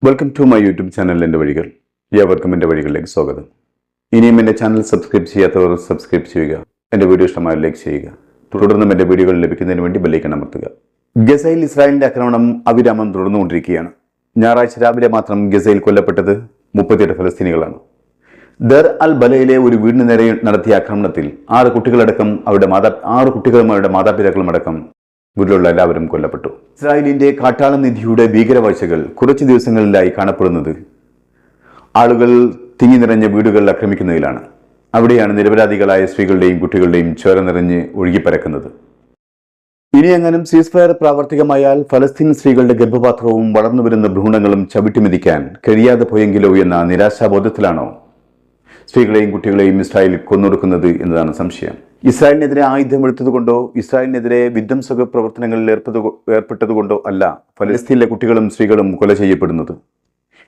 Welcome to my YouTube channel എൻ്റെ വഴികൾ. ഏവർക്കും എൻ്റെ വഴികളിലേക്ക് സ്വാഗതം. ഇനിയും എൻ്റെ ചാനൽ സബ്സ്ക്രൈബ് ചെയ്യാത്തവർ സബ്സ്ക്രൈബ് ചെയ്യുക. എൻ്റെ വീഡിയോ ഇഷ്ടമായ ലൈക്ക് ചെയ്യുക. തുടർന്നും എൻ്റെ വീഡിയോകൾ ലഭിക്കുന്നതിന് വേണ്ടി ബെല്ലൈക്കൺ അമർത്തുക. ഗസയിൽ ഇസ്രായേലിൻ്റെ ആക്രമണം അവിരാമം തുടർന്നുകൊണ്ടിരിക്കുകയാണ്. ഞായറാഴ്ച രാവിലെ മാത്രം ഗസയിൽ കൊല്ലപ്പെട്ടത് 38 ഫലസ്തീനികളാണ്. ദർ അൽ ബലയിലെ ഒരു വീടിന് നേരെ നടത്തിയ ആക്രമണത്തിൽ 6 കുട്ടികളും അവരുടെ മാതാപിതാക്കളും അടക്കം വീട്ടിലുള്ള എല്ലാവരും കൊല്ലപ്പെട്ടു. ഇസ്രായേലിന്റെ കാട്ടാള നിധിയുടെ ഭീകരവാഴ്ചകൾ കുറച്ചു ദിവസങ്ങളിലായി കാണപ്പെടുന്നത് ആളുകൾ തിങ്ങി നിറഞ്ഞ വീടുകൾ ആക്രമിക്കുന്നതിലാണ്. അവിടെയാണ് നിരപരാധികളായ സ്ത്രീകളുടെയും കുട്ടികളുടെയും ചോര നിറഞ്ഞ് ഒഴുകിപ്പരക്കുന്നത്. ഇനിയെങ്ങാനും സീസ്ഫയർ പ്രാവർത്തികമായാൽ ഫലസ്തീൻ സ്ത്രീകളുടെ ഗർഭപാത്രവും വളർന്നുവരുന്ന ഭ്രൂണങ്ങളും ചവിട്ടിമെതിക്കാൻ കഴിയാതെ പോയെങ്കിലോ എന്ന നിരാശാബോധത്തിലാണോ സ്ത്രീകളെയും കുട്ടികളെയും ഇസ്രായേൽ കൊന്നൊടുക്കുന്നത് എന്നതാണ് സംശയം. ഇസ്രായേലിനെതിരെ ആയുധമെടുത്തതുകൊണ്ടോ ഇസ്രായേലിനെതിരെ വിധ്വംസക പ്രവർത്തനങ്ങളിൽ ഏർപ്പെട്ടതുകൊണ്ടോ അല്ല ഫലസ്തീനിലെ കുട്ടികളും സ്ത്രീകളും കൊല ചെയ്യപ്പെടുന്നത്.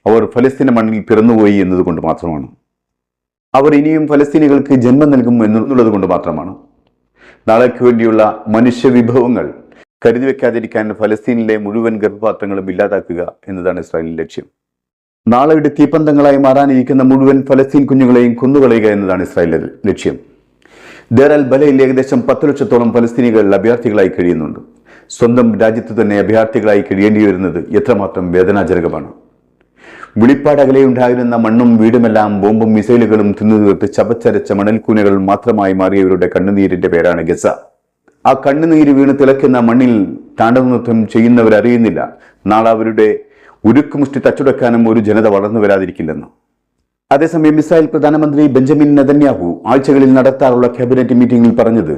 അവർ ഫലസ്തീന്റെ മണ്ണിൽ പിറന്നുപോയി എന്നതുകൊണ്ട് മാത്രമാണ്. അവർ ഇനിയും ഫലസ്തീനികൾക്ക് ജന്മം നൽകും എന്നുള്ളത് കൊണ്ട് മാത്രമാണ്. നാളേക്ക് വേണ്ടിയുള്ള മനുഷ്യ വിഭവങ്ങൾ കരുതി വെക്കാതിരിക്കാൻ ഫലസ്തീനിലെ മുഴുവൻ ഗർഭപാത്രങ്ങളും ഇല്ലാതാക്കുക എന്നതാണ് ഇസ്രായേലിന്റെ ലക്ഷ്യം. നാളെയുടെ തീപ്പന്തങ്ങളായി മാറാനിരിക്കുന്ന മുഴുവൻ ഫലസ്തീൻ കുഞ്ഞുങ്ങളെയും കൊന്നുകളയുക എന്നതാണ് ഇസ്രായേലിന്റെ ലക്ഷ്യം. ദർ അൽ ബലയിൽ ഏകദേശം 10 ലക്ഷത്തോളം ഫലസ്തീനികൾ അഭയാർത്ഥികളായി കഴിയുന്നുണ്ട്. സ്വന്തം രാജ്യത്ത് തന്നെ അഭയാർത്ഥികളായി കഴിയേണ്ടി വരുന്നത് എത്രമാത്രം വേദനാജനകമാണ്. വിളിപ്പാടകലെയുണ്ടായിരുന്ന മണ്ണും വീടുമെല്ലാം ബോംബും മിസൈലുകളും തിന്നു തീർത്ത് ചവച്ചരച്ച മണൽക്കൂനകൾ മാത്രമായി മാറിയവരുടെ കണ്ണുനീരിന്റെ പേരാണ് ഗസ. ആ കണ്ണുനീര് വീണ് തിളക്കുന്ന മണ്ണിൽ താണ്ഡവനൃത്തം ചെയ്യുന്നവരറിയുന്നില്ല നാളെ അവരുടെ ഉരുക്കുമുഷ്ടി തച്ചുടക്കാനും ഒരു ജനത വളർന്നു വരാതിരിക്കില്ലെന്ന്. അതേസമയം ഇസ്രായേൽ പ്രധാനമന്ത്രി ബെഞ്ചമിൻ നെതന്യാഹു ആഴ്ചകളിൽ നടത്താറുള്ള ക്യാബിനറ്റ് മീറ്റിംഗിൽ പറഞ്ഞത്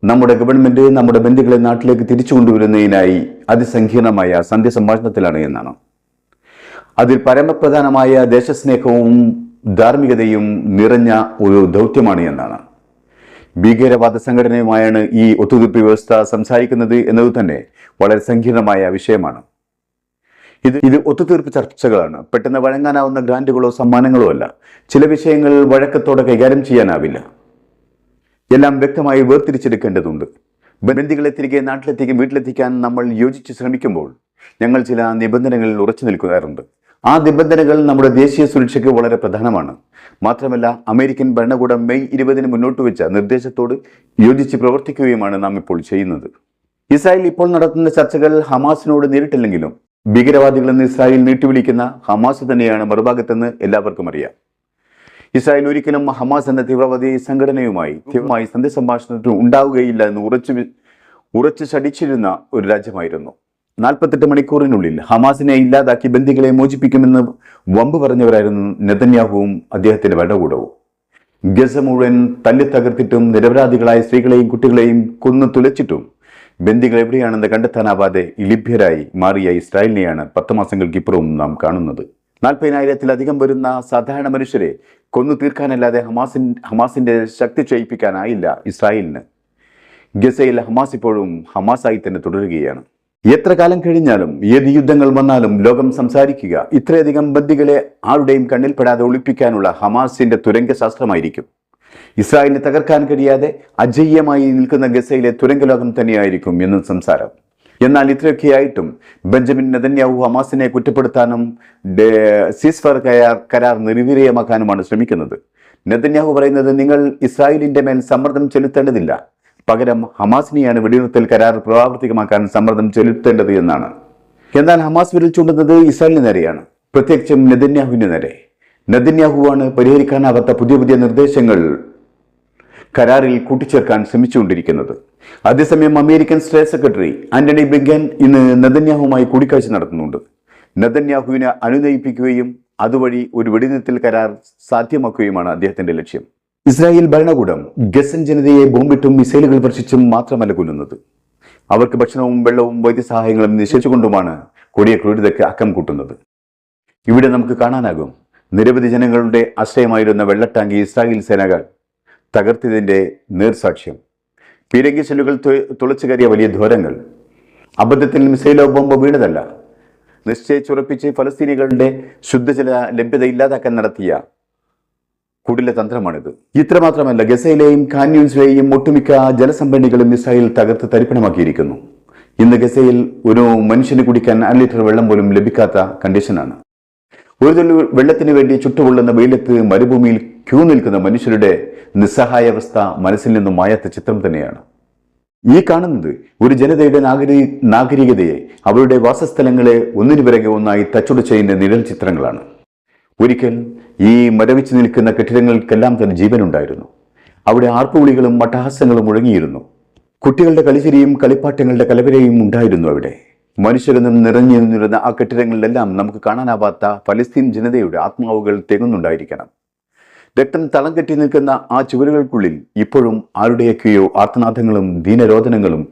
നമ്മുടെ ഗവൺമെന്റ് നമ്മുടെ ബന്ധുക്കളെ നാട്ടിലേക്ക് തിരിച്ചു കൊണ്ടുവരുന്നതിനായി അതിസങ്കീർണമായ സന്ധ്യസംഭാഷണത്തിലാണ് എന്നാണ്. അതിൽ പരമപ്രധാനമായ ദേശസ്നേഹവും ധാർമ്മികതയും നിറഞ്ഞ ഒരു ദൗത്യമാണ് എന്നാണ്. ഭീകരവാദ സംഘടനയുമായാണ് ഈ ഒത്തുതീർപ്പ് വ്യവസ്ഥ സംസാരിക്കുന്നത് എന്നത് തന്നെ വളരെ സങ്കീർണമായ വിഷയമാണ്. ഇത് ഒത്തുതീർപ്പ് ചർച്ചകളാണ്. പെട്ടെന്ന് വഴങ്ങാനാവുന്ന ഗ്രാന്റുകളോ സമ്മാനങ്ങളോ അല്ല. ചില വിഷയങ്ങൾ വഴക്കത്തോടെ കൈകാര്യം ചെയ്യാനാവില്ല. എല്ലാം വ്യക്തമായി വേർതിരിച്ചെടുക്കേണ്ടതുണ്ട്. ബന്ദികളെ തിരികെ വീട്ടിലെത്തിക്കാൻ നമ്മൾ യോജിച്ച് ശ്രമിക്കുമ്പോൾ ഞങ്ങൾ ചില നിബന്ധനകളിൽ ഉറച്ചു നിൽക്കാറുണ്ട്. ആ നിബന്ധനകൾ നമ്മുടെ ദേശീയ സുരക്ഷയ്ക്ക് വളരെ പ്രധാനമാണ്. മാത്രമല്ല അമേരിക്കൻ ഭരണകൂടം മെയ് 20 മുന്നോട്ട് വെച്ച നിർദ്ദേശത്തോട് യോജിച്ച് പ്രവർത്തിക്കുകയുമാണ് നാം ഇപ്പോൾ ചെയ്യുന്നത്. ഇസ്രായേൽ ഇപ്പോൾ നടത്തുന്ന ചർച്ചകൾ ഹമാസിനോട് നേരിട്ടില്ലെങ്കിലും ഭീകരവാദികളെന്ന് ഇസ്രായേൽ നീട്ടിവിളിക്കുന്ന ഹമാസ് തന്നെയാണ് മറുഭാഗത്തെന്ന് എല്ലാവർക്കും അറിയാം. ഇസ്രായേൽ ഒരിക്കലും ഹമാസ് എന്ന തീവ്രവാദി സംഘടനയുമായി സന്ധ്യസംഭാഷണത്തിൽ ഉണ്ടാവുകയില്ല എന്ന് ഉറച്ചു ശഠിച്ചിരുന്ന ഒരു രാജ്യമായിരുന്നു. 48 മണിക്കൂറിനുള്ളിൽ ഹമാസിനെ ഇല്ലാതാക്കി ബന്ദികളെ മോചിപ്പിക്കുമെന്ന് വമ്പ് പറഞ്ഞവരായിരുന്നു നെതന്യാഹുവും അദ്ദേഹത്തിന്റെ ഭരണകൂടവും. ഗസ മുഴുവൻ തല്ലി തകർത്തിട്ടും നിരപരാധികളായ സ്ത്രീകളെയും കുട്ടികളെയും കൊന്നു തുലച്ചിട്ടും ബന്ദികൾ എവിടെയാണെന്ന് കണ്ടെത്താനാവാതെ ലഭ്യരായി മാറിയ ഇസ്രായേലിനെയാണ് 10 മാസങ്ങൾക്കിപ്പുറവും നാം കാണുന്നത്. 40,000-ത്തിലധികം വരുന്ന സാധാരണ മനുഷ്യരെ കൊന്നു തീർക്കാനല്ലാതെ ഹമാസിന്റെ ശക്തി ക്ഷയിപ്പിക്കാനായില്ല ഇസ്രായേലിന്. ഗസയിൽ ഹമാസ് ഇപ്പോഴും ഹമാസായി തന്നെ തുടരുകയാണ്. എത്ര കാലം കഴിഞ്ഞാലും ഏത് യുദ്ധങ്ങൾ വന്നാലും ലോകം സംസാരിക്കുക ഇത്രയധികം ബന്ദികളെ ആരുടെയും കണ്ണിൽപ്പെടാതെ ഒളിപ്പിക്കാനുള്ള ഹമാസിന്റെ തുരങ്കശാസ്ത്രമായിരിക്കും. ഇസ്രായേലിനെ തകർക്കാൻ കഴിയാതെ അജയ്യമായി നിൽക്കുന്ന ഗസയിലെ തുരങ്കലോകം തന്നെയായിരിക്കും എന്നും സംസാരം. എന്നാൽ ഇത്രയൊക്കെയായിട്ടും ബെഞ്ചമിൻ നെതന്യാഹു ഹമാസിനെ കുറ്റപ്പെടുത്താനും സീസ്ഫയർ കരാർ നിർവീര്യമാക്കാനുമാണ് ശ്രമിക്കുന്നത്. നെതന്യാഹു പറയുന്നത് നിങ്ങൾ ഇസ്രായേലിന്റെ മേൽ സമ്മർദ്ദം ചെലുത്തേണ്ടതില്ല, പകരം ഹമാസിനെയാണ് വെടിനിർത്തൽ കരാർ പ്രാവർത്തികമാക്കാൻ സമ്മർദ്ദം ചെലുത്തേണ്ടത് എന്നാണ്. എന്നാൽ ഹമാസ് വിരൽ ചൂണ്ടുന്നത് ഇസ്രായേലിന് നേരെയാണ്, പ്രത്യേകിച്ചും നെതന്യാഹുവിന് നേരെ. നെതന്യാഹുവാണ് പരിഹരിക്കാനാവാത്ത പുതിയ നിർദ്ദേശങ്ങൾ കരാറിൽ കൂട്ടിച്ചേർക്കാൻ ശ്രമിച്ചുകൊണ്ടിരിക്കുന്നത്. അതേസമയം American state secretary Antony Blinken ഇന്ന് നെതന്യാഹുവുമായി കൂടിക്കാഴ്ച നടത്തുന്നുണ്ട്. നെതന്യാഹുവിനെ അനുനയിപ്പിക്കുകയും അതുവഴി ഒരു വെടിനിർത്തൽ കരാർ സാധ്യമാക്കുകയുമാണ് അദ്ദേഹത്തിന്റെ ലക്ഷ്യം. ഇസ്രായേൽ ഭരണകൂടം ഗസൻ ജനതയെ ബോംബിട്ടും മിസൈലുകൾ വർഷിച്ചും മാത്രമല്ല കൊല്ലുന്നത്, അവർക്ക് ഭക്ഷണവും വെള്ളവും വൈദ്യസഹായങ്ങളും നിഷേധിച്ചുകൊണ്ടുമാണ് കൊടിയ ക്രൂരതയ്ക്ക് അക്കം കൂട്ടുന്നത്. ഇവിടെ നമുക്ക് കാണാനാകും നിരവധി ജനങ്ങളുടെ ആശ്രയമായിരുന്ന വെള്ളട്ടാങ്കി ഇസ്രായേൽ സേനകൾ തകർത്തതിന്റെ നേർസാക്ഷ്യം. പീരങ്കി ഷെല്ലുകൾ തുളച്ചു കയറിയ വലിയ ദ്വാരങ്ങൾ, അബദ്ധത്തിൽ മിസൈലോ ബോംബോ വീണതല്ല, നിശ്ചയിച്ചുറപ്പിച്ച് ഫലസ്തീനികളുടെ ശുദ്ധജല ലഭ്യത ഇല്ലാതാക്കാൻ നടത്തിയ കുടില തന്ത്രമാണിത്. ഇത്രമാത്രമല്ല, ഗസയിലെയും ഖാൻയൂൻസിലെയും ഒട്ടുമിക്ക ജലസംഭരണികളും ഇസ്രായേൽ തകർത്ത് തരിപ്പണമാക്കിയിരിക്കുന്നു. ഇന്ന് ഗസയിൽ ഒരു മനുഷ്യന് കുടിക്കാൻ 1 ലിറ്റർ വെള്ളം പോലും ലഭിക്കാത്ത കണ്ടീഷനാണ്. ഒരു തുള്ളി വെള്ളത്തിന് വേണ്ടി ചുട്ടുപൊള്ളുന്ന വെയിലത്ത് മരുഭൂമിയിൽ ക്യൂ നിൽക്കുന്ന മനുഷ്യരുടെ നിസ്സഹായാവസ്ഥ മനസ്സിൽ നിന്നും മായാത്ത ചിത്രം തന്നെയാണ് ഈ കാണുന്നത്. ഒരു ജനതയുടെ നാഗരികതയെ, അവരുടെ വാസസ്ഥലങ്ങളെ ഒന്നിനു പിറകെ ഒന്നായി തച്ചുടച്ചതിന്റെ നിഴൽ ചിത്രങ്ങളാണ്. ഒരിക്കൽ ഈ മരവിച്ചു നിൽക്കുന്ന കെട്ടിടങ്ങൾക്കെല്ലാം തന്നെ ജീവനുണ്ടായിരുന്നു. അവിടെ ആർപ്പുവിളികളും മട്ടഹാസങ്ങളും മുഴങ്ങിയിരുന്നു. കുട്ടികളുടെ കളിച്ചിരിയും കളിപ്പാട്ടങ്ങളുടെ കലവരയും ഉണ്ടായിരുന്നു അവിടെ. മനുഷ്യരെന്നും നിറഞ്ഞു നിന്നിരുന്ന ആ കെട്ടിടങ്ങളിലെല്ലാം നമുക്ക് കാണാനാവാത്ത ഫലസ്തീൻ ജനതയുടെ ആത്മാവുകൾ തെങ്ങുന്നുണ്ടായിരിക്കണം. രക്തം തളം കെട്ടി നിൽക്കുന്ന ആ ചുവരുകൾക്കുള്ളിൽ ഇപ്പോഴും ആരുടെയൊക്കെയോ ആർത്തനാദങ്ങളും ദീനരോധനങ്ങളും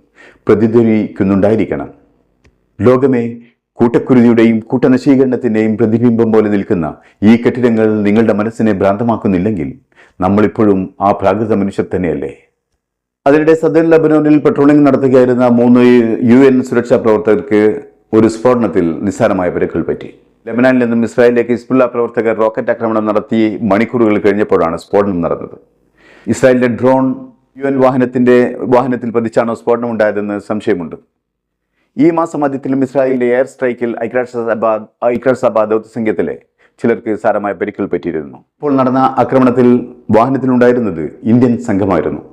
പ്രതിധ്വനിക്കുന്നുണ്ടായിരിക്കണം. ലോകമേ, കൂട്ടക്കുരുതിയുടെയും കൂട്ടനശീകരണത്തിന്റെയും പ്രതിബിംബം പോലെ നിൽക്കുന്ന ഈ കെട്ടിടങ്ങൾ നിങ്ങളുടെ മനസ്സിനെ ഭ്രാന്തമാക്കുന്നില്ലെങ്കിൽ നമ്മളിപ്പോഴും ആ പ്രാകൃത മനുഷ്യർ തന്നെയല്ലേ? അതിനിടെ സദേൺ ലബനോനിൽ പെട്രോളിംഗ് നടത്തുകയായിരുന്ന 3 UN സുരക്ഷാ പ്രവർത്തകർക്ക് ഒരു സ്ഫോടനത്തിൽ നിസ്സാരമായ പരിക്കുകൾ പറ്റി. ലെബനാനിൽ നിന്നും ഇസ്രായേലിലേക്ക് ഹിസ്ബുള്ള പ്രവർത്തകർ റോക്കറ്റ് ആക്രമണം നടത്തി മണിക്കൂറുകൾ കഴിഞ്ഞപ്പോഴാണ് സ്ഫോടനം നടന്നത്. ഇസ്രായേലിന്റെ ഡ്രോൺ UN വാഹനത്തിൽ പതിച്ചാണോ സ്ഫോടനം ഉണ്ടായതെന്ന് സംശയമുണ്ട്. ഈ മാസം ആദ്യത്തിലും ഇസ്രായേലിന്റെ എയർ സ്ട്രൈക്കിൽ ഐക്യരാഷ്ട്രസഭ ദൗത്യസംഘത്തിലെ ചിലർക്ക് സാരമായ പരിക്കുകൾ പറ്റിയിരുന്നു. ഇപ്പോൾ നടന്ന ആക്രമണത്തിൽ വാഹനത്തിലുണ്ടായിരുന്നത് ഇന്ത്യൻ സംഘമായിരുന്നു.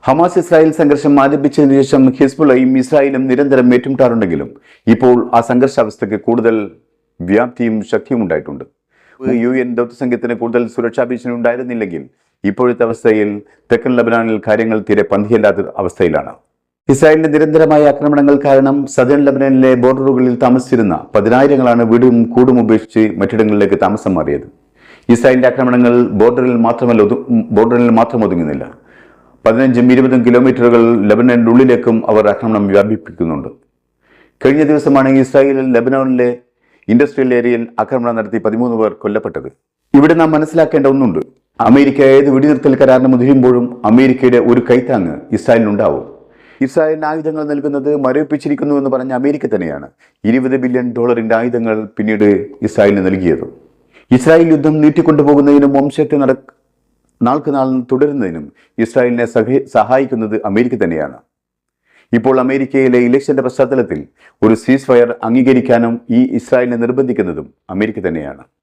ഹമാസ് ഇസ്രായേൽ സംഘർഷം ആരംഭിച്ചതിനു ശേഷം ഹിസ്ബുള്ളയും ഇസ്രായേലും നിരന്തരം ഏറ്റുമുട്ടാറുണ്ടെങ്കിലും ഇപ്പോൾ ആ സംഘർഷാവസ്ഥയ്ക്ക് കൂടുതൽ വ്യാപ്തിയും ശക്തിയും ഉണ്ടായിട്ടുണ്ട്. UN ദൗത്യസംഘത്തിന് കൂടുതൽ സുരക്ഷാ ഭീഷണി ഉണ്ടായിരുന്നില്ലെങ്കിൽ ഇപ്പോഴത്തെ അവസ്ഥയിൽ തെക്കൻ ലബനാനിൽ കാര്യങ്ങൾ തീരെ പന്തിയല്ലാത്ത അവസ്ഥയിലാണ്. ഇസ്രായേലിന്റെ നിരന്തരമായ ആക്രമണങ്ങൾ കാരണം സദേൺ ലബനാനിലെ ബോർഡറുകളിൽ താമസിച്ചിരുന്ന പതിനായിരങ്ങളാണ് വീടും കൂടും ഉപേക്ഷിച്ച് മറ്റിടങ്ങളിലേക്ക് താമസം മാറിയത്. ഇസ്രായേലിന്റെ ആക്രമണങ്ങൾ ബോർഡറിൽ മാത്രം ഒതുങ്ങുന്നില്ല. 15-20 കിലോമീറ്ററുകൾ ലബനന്റെ ഉള്ളിലേക്കും അവർ ആക്രമണം വ്യാപിപ്പിക്കുന്നുണ്ട്. കഴിഞ്ഞ ദിവസമാണ് ഇസ്രായേലിൽ ലബനോനിലെ ഇൻഡസ്ട്രിയൽ ഏരിയയിൽ ആക്രമണം നടത്തി 13 പേർ കൊല്ലപ്പെട്ടത്. ഇവിടെ നാം മനസ്സിലാക്കേണ്ട ഒന്നുണ്ട്. അമേരിക്ക ഏത് വെടിനിർത്തൽ കരാറിന് മുതിരുമ്പോഴും അമേരിക്കയുടെ ഒരു കൈത്താങ്ങ് ഇസ്രായേലിനുണ്ടാവും. ഇസ്രായേലിന് ആയുധങ്ങൾ നൽകുന്നത് മരവിപ്പിച്ചിരിക്കുന്നു എന്ന് പറഞ്ഞ അമേരിക്ക തന്നെയാണ് $20 ബില്യൺ ആയുധങ്ങൾ പിന്നീട് ഇസ്രായേലിന് നൽകിയത്. ഇസ്രായേൽ യുദ്ധം നീട്ടിക്കൊണ്ടുപോകുന്നതിനും വംശത്തെ നാൾക്ക് നാൾ തുടരുന്നതിനും ഇസ്രായേലിനെ സഹായിക്കുന്നത് അമേരിക്ക തന്നെയാണ്. ഇപ്പോൾ അമേരിക്കയിലെ ഇലക്ഷന്റെ പശ്ചാത്തലത്തിൽ ഒരു സീസ് ഫയർ അംഗീകരിക്കാനും ഈ ഇസ്രായേലിനെ നിർബന്ധിക്കുന്നതും അമേരിക്ക തന്നെയാണ്.